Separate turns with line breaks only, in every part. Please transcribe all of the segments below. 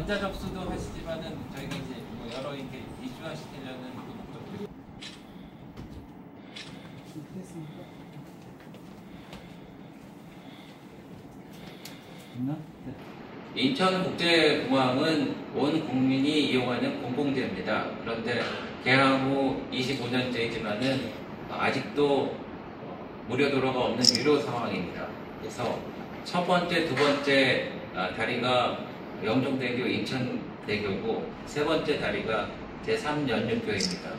전자 접수도 하시지만은 저희가 이제 뭐 여러 이렇게 이슈화시키려는 목적도 있나? 인천국제공항은 온 국민이 이용하는 공공재입니다. 그런데 개항 후 25년째이지만은 아직도 무료 도로가 없는 유료 상황입니다. 그래서 첫 번째, 두 번째 다리가 영종대교 인천대교고 세 번째 다리가 제3연륙교입니다.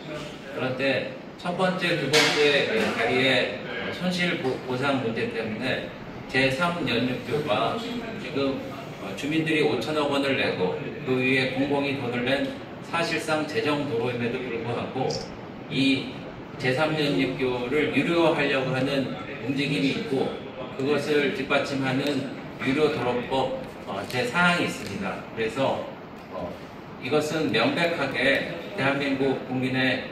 그런데 첫 번째, 두 번째 다리의 손실 보상 문제 때문에 제3연륙교가 지금 주민들이 5천억 원을 내고 그 위에 공공이 돈을 낸 사실상 재정도로임에도 불구하고 이 제3연립교를 유료화하려고 하는 움직임이 있고 그것을 뒷받침하는 유료도로법 제4항이 있습니다. 그래서 이것은 명백하게 대한민국 국민의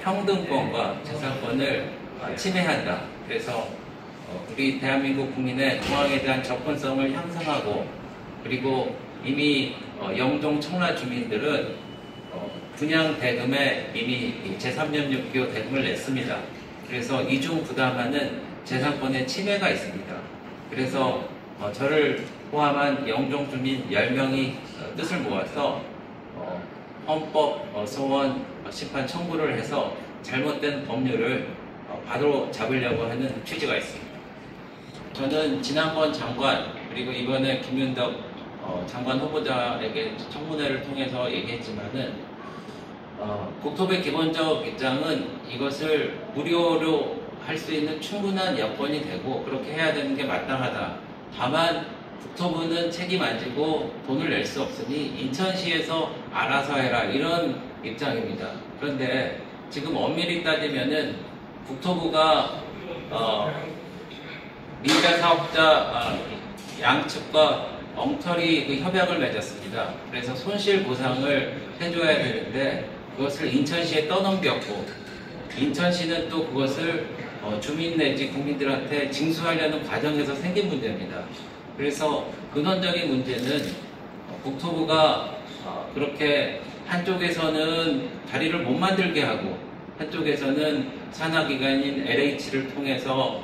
평등권과 재산권을 침해한다. 그래서 우리 대한민국 국민의 공항에 대한 접근성을 향상하고 그리고 이미 영종 청라 주민들은 분양 대금에 이미 제3연립교 대금을 냈습니다. 그래서 이중 부담하는 재산권의 침해가 있습니다. 그래서 저를 포함한 영종 주민 10명이 뜻을 모아서 헌법 소원 심판 청구를 해서 잘못된 법률을 바로 잡으려고 하는 취지가 있습니다. 저는 지난번 장관 그리고 이번에 김윤덕 장관 후보자에게 청문회를 통해서 얘기했지만은 국토부의 기본적 입장은 이것을 무료로 할 수 있는 충분한 여건이 되고 그렇게 해야 되는 게 마땅하다. 다만 국토부는 책임 안 지고 돈을 낼 수 없으니 인천시에서 알아서 해라 이런 입장입니다. 그런데 지금 엄밀히 따지면은 국토부가 민간 사업자 양측과 엉터리 그 협약을 맺었습니다. 그래서 손실 보상을 해줘야 되는데 그것을 인천시에 떠넘겼고 인천시는 또 그것을 주민 내지 국민들한테 징수하려는 과정에서 생긴 문제입니다. 그래서 근원적인 문제는 국토부가 그렇게 한쪽에서는 다리를 못 만들게 하고 한쪽에서는 산하기관인 LH를 통해서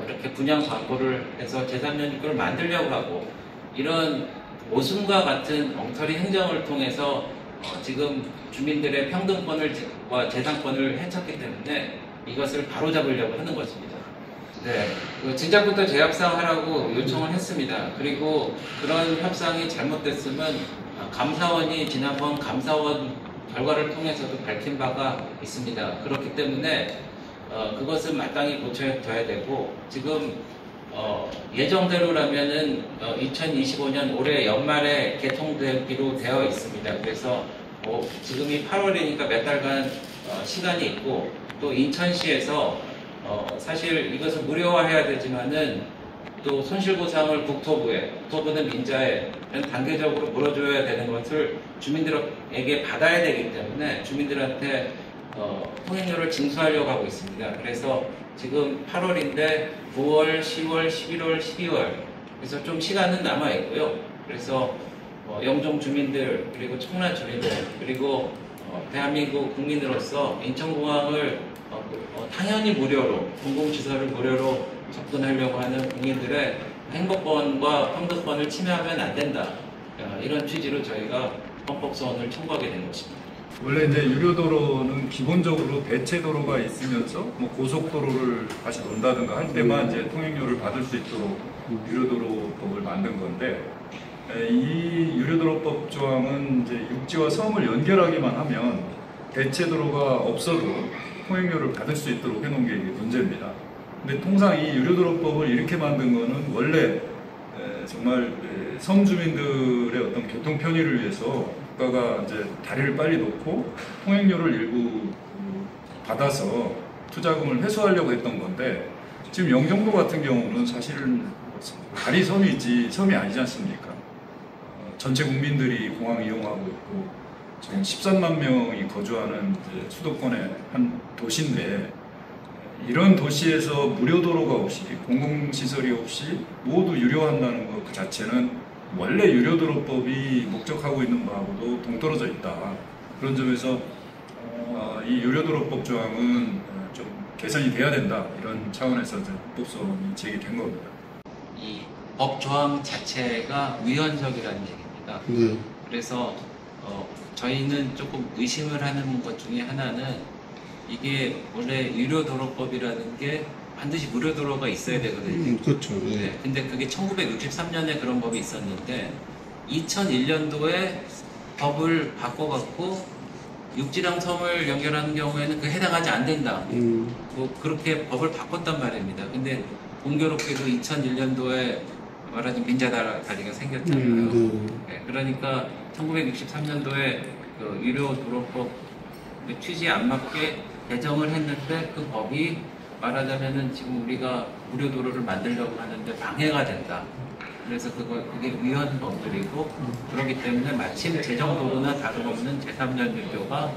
이렇게 분양 광고를 해서 제3연립교를 만들려고 하고 이런 모순과 같은 엉터리 행정을 통해서 지금 주민들의 평등권과 재산권을 해쳤기 때문에 이것을 바로잡으려고 하는 것입니다. 네, 진작부터 재협상하라고 요청을 했습니다. 그리고 그런 협상이 잘못됐으면 감사원이 지난번 감사원 결과를 통해서도 밝힌 바가 있습니다. 그렇기 때문에 그것은 마땅히 고쳐져야 되고 지금 예정대로라면은 2025년 올해 연말에 개통되기로 되어 있습니다. 그래서 지금이 8월이니까 몇 달간 시간이 있고 또 인천시에서 사실 이것을 무료화해야 되지만은 또 손실보상을 국토부는 민자에 단계적으로 물어줘야 되는 것을 주민들에게 받아야 되기 때문에 주민들한테 통행료를 징수하려고 하고 있습니다. 그래서 지금 8월인데 9월, 10월, 11월, 12월 그래서 좀 시간은 남아 있고요. 그래서 영종 주민들 그리고 청라 주민들 그리고 대한민국 국민으로서 인천공항을 당연히 무료로 공공시설을 무료로 접근하려고 하는 국민들의 행복권과 평등권을 침해하면 안 된다. 이런 취지로 저희가 헌법소원을 청구하게 된 것입니다.
원래 이제 유료도로는 기본적으로 대체도로가 있으면서 뭐 고속도로를 다시 논다든가 할 때만 이제 통행료를 받을 수 있도록 유료도로법을 만든 건데 이 유료도로법 조항은 이제 육지와 섬을 연결하기만 하면 대체도로가 없어도 통행료를 받을 수 있도록 해놓은 게 문제입니다. 근데 통상 이 유료도로법을 이렇게 만든 거는 원래 정말 섬 주민들의 어떤 교통 편의를 위해서 국가가 이제 다리를 빨리 놓고 통행료를 일부 받아서 투자금을 회수하려고 했던 건데 지금 영종도 같은 경우는 사실은 다리 섬이지 섬이 아니지 않습니까? 전체 국민들이 공항 이용하고 있고 지금 13만 명이 거주하는 수도권의 한 도시인데 이런 도시에서 무료 도로가 없이 공공시설이 없이 모두 유료한다는 것 그 자체는 원래 유료도로법이 목적하고 있는 바하고도 동떨어져 있다. 그런 점에서 이 유료도로법 조항은 좀 개선이 돼야 된다. 이런 차원에서 헌법소원이 제기된 겁니다.
이 법 조항 자체가 위헌적이라는 얘기입니다.
네.
그래서 저희는 조금 의심을 하는 것 중에 하나는 이게 원래 유료도로법이라는 게 반드시 무료도로가 있어야 되거든요.
그렇죠.
네. 근데 그게 1963년에 그런 법이 있었는데 2001년도에 법을 바꿔갖고 육지랑 섬을 연결하는 경우에는 그 해당하지 안 된다. 뭐 그렇게 법을 바꿨단 말입니다. 근데 공교롭게도 2001년도에 말하자면 민자다리가 생겼잖아요. 네, 그러니까 1963년도에 그 유료도로법 취지에 안 맞게 개정을 했는데 그 법이 말하자면은 지금 우리가 무료도로를 만들려고 하는데 방해가 된다. 그래서 그게 위헌법들이고 그렇기 때문에 마침 재정도로나 다름없는 제3년 유료가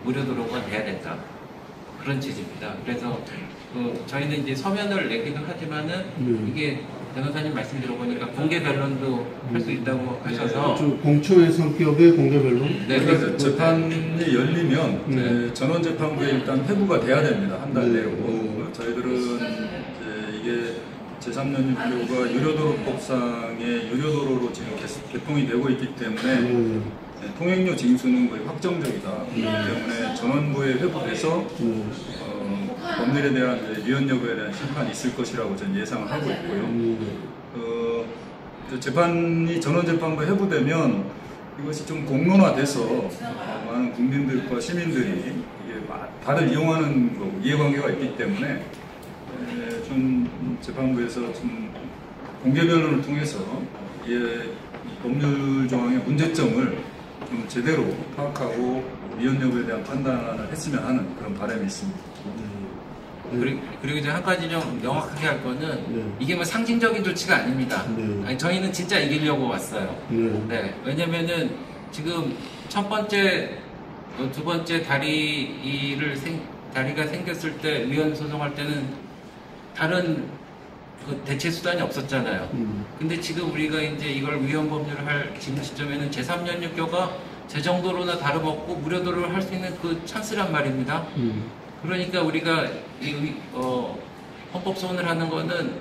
무료도로가 돼야 된다. 그런 취지입니다. 그래서 저희는 이제 서면을 내기도 하지만은 이게 변호사님 말씀 들어보니까 공개 변론도 할 수 있다고 하셔서
좀 공초의 성격의 공개 변론.
네,
그래서 재판이 열리면 전원재판부에 일단 회부가 돼야 됩니다. 한 달 내로. 저희들은 이게 제3년 유료가 유료도로법상의 유료도로로 지금 개통이 되고 있기 때문에 통행료 징수는 거의 확정적이다. 그렇기 때문에 전원부에 회부돼서 법률에 대한 위헌 여부에 대한 심판이 있을 것이라고 저는 예상을 하고 있고요. 재판이 전원재판부에 회부되면 이것이 좀 공론화돼서 많은 국민들과 시민들이 이게 다들 이용하는 거고 이해관계가 있기 때문에 좀 재판부에서 좀 공개 변론을 통해서 이 법률 조항의 문제점을 좀 제대로 파악하고 위헌 여부에 대한 판단을 했으면 하는 그런 바람이 있습니다.
그리고 이제 한 가지 좀 명확하게 할 거는 이게 뭐 상징적인 조치가 아닙니다. 아니, 저희는 진짜 이기려고 왔어요. 네. 왜냐면은 지금 첫 번째, 두 번째 다리가 생겼을 때 위헌 소송할 때는 다른 그 대체 수단이 없었잖아요. 근데 지금 우리가 이제 이걸 위헌 법률을 할 지금 시점에는 제3년 유교가 제정도로나 다름없고 무료도로를 할 수 있는 그 찬스란 말입니다. 그러니까 우리가 헌법 소원을 하는 거는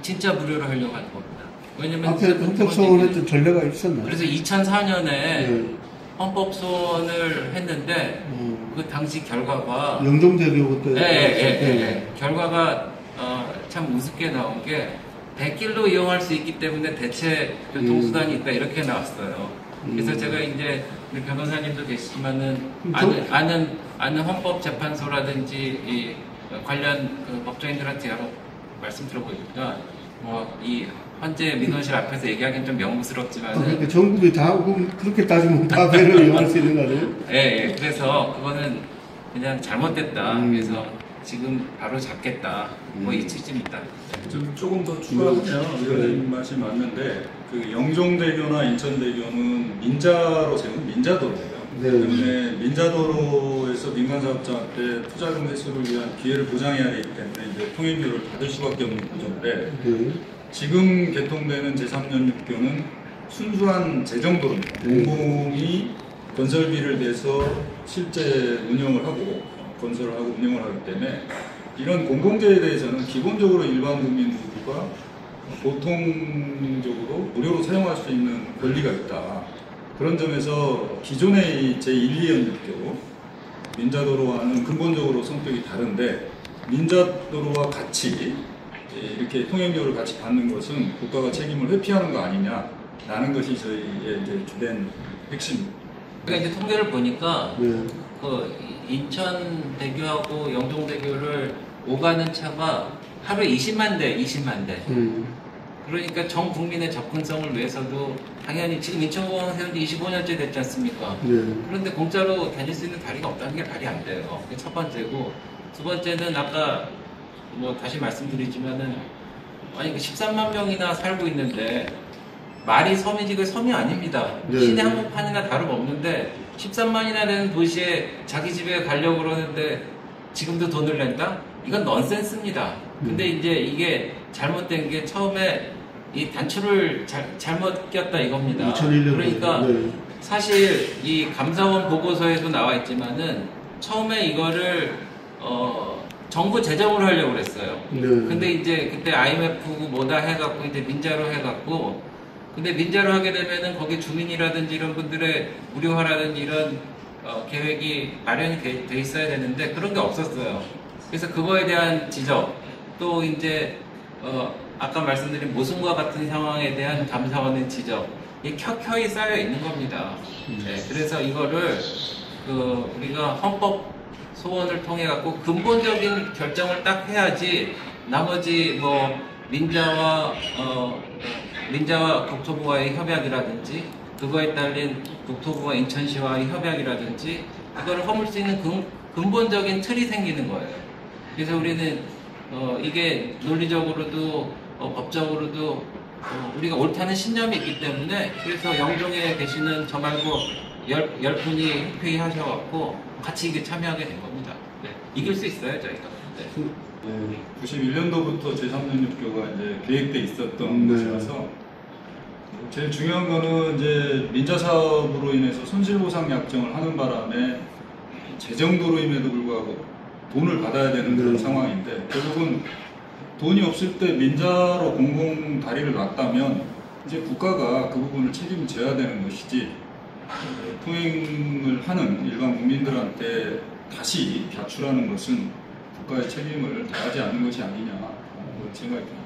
진짜 무료로 하려고 하는 겁니다. 왜냐면
앞에 헌법 소원에 좀 전례가 있었나요?
그래서 2004년에 헌법 소원을 했는데 그 당시 결과가
영종대교 그때
결과가 참 우습게 나온 게 100길로 이용할 수 있기 때문에 대체 교통수단이 있다 이렇게 나왔어요. 그래서 제가 이제 우리 변호사님도 계시지만은 아는 헌법재판소라든지 이 관련 그 법조인들한테 여러 말씀 들어보니까 이 헌재 민원실 앞에서 얘기하기는 좀 명부스럽지만
그러니까 전국이 다 그렇게 따지면 다 배를 이용할 수 있는 거 아니에요?
예. 그래서 그거는 그냥 잘못됐다. 그래서 지금 바로 잡겠다. 뭐 이 취지입니다.
조금 더 추가하면 의원님 말씀이 맞는데 그 영종대교나 인천대교는 민자로 세운 민자도로예요. 때문에 민자도로에서 민간사업자한테 투자금 회수를 위한 기회를 보장해야 되기 때문에 이제 통행료를 받을 수밖에 없는 구조인데 지금 개통되는 제3년 6교는 순수한 재정도로입니다. 공공이 건설비를 내서 실제 운영을 하고 건설을 하고 운영을 하기 때문에 이런 공공재에 대해서는 기본적으로 일반 국민 모두가 보통적으로 무료로 사용할 수 있는 권리가 있다. 그런 점에서 기존의 제1, 2연 6교 민자도로와는 근본적으로 성격이 다른데 민자도로와 같이 이렇게 통행료를 같이 받는 것은 국가가 책임을 회피하는 거 아니냐라는 것이 저희의 이제 주된 핵심입니다.
그러니까 이제 통계를 보니까 그 인천대교하고 영종대교를 오가는 차가 하루에 20만 대. 그러니까 전 국민의 접근성을 위해서도 당연히 지금 인천공항 세운 지 25년째 됐지 않습니까? 그런데 공짜로 다닐 수 있는 다리가 없다는 게 말이 안 돼요. 그게 첫 번째고, 두 번째는 아까 뭐 다시 말씀드리지만은 아니 그 13만 명이나 살고 있는데 말이 섬이지 그 섬이 아닙니다. 시내 한복판이나 다름없는데 13만이나 되는 도시에 자기 집에 가려고 그러는데 지금도 돈을 낸다? 이건 넌센스입니다. 근데 이제 이게 잘못된 게 처음에 이 단추를 잘못 꼈다 이겁니다.
2001년
그러니까
네.
사실 이 감사원 보고서에도 나와 있지만은 처음에 이거를 정부 재정으로 하려고 그랬어요.
네.
근데 이제 그때 IMF고 뭐다 해갖고 이제 민자로 해갖고 근데 민자로 하게 되면은 거기 주민이라든지 이런 분들의 무료화라든지 이런 계획이 마련이 돼 있어야 되는데 그런 게 없었어요. 그래서 그거에 대한 지적 또 이제 아까 말씀드린 모순과 같은 상황에 대한 감사원의 지적 이 켜켜이 쌓여 있는 겁니다. 네, 그래서 이거를 우리가 헌법 소원을 통해 갖고 근본적인 결정을 딱 해야지 나머지 뭐 민자와 국토부와의 협약이라든지 그거에 따른 국토부와 인천시와의 협약이라든지 그거를 허물 수 있는 근본적인 틀이 생기는 거예요. 그래서 우리는 이게 논리적으로도 법적으로도 우리가 옳다는 신념이 있기 때문에 그래서 영종에 계시는 저 말고 열 분이 회의하셔갖고 같이 이게 참여하게 된 겁니다. 네. 이길 수 있어요 저희가. 네.
91년도부터 제3연립교가 이제 계획돼 있었던 것이라서 제일 중요한 거는 이제 민자 사업으로 인해서 손실보상 약정을 하는 바람에 재정도로임에도 불구하고 돈을 받아야 되는 그런 상황인데 결국은 돈이 없을 때 민자로 공공 다리를 놨다면 이제 국가가 그 부분을 책임져야 되는 것이지 통행을 하는 일반 국민들한테 다시 가출하는 것은 국가의 책임을 다하지 않는 것이 아니냐 생각이 듭니다.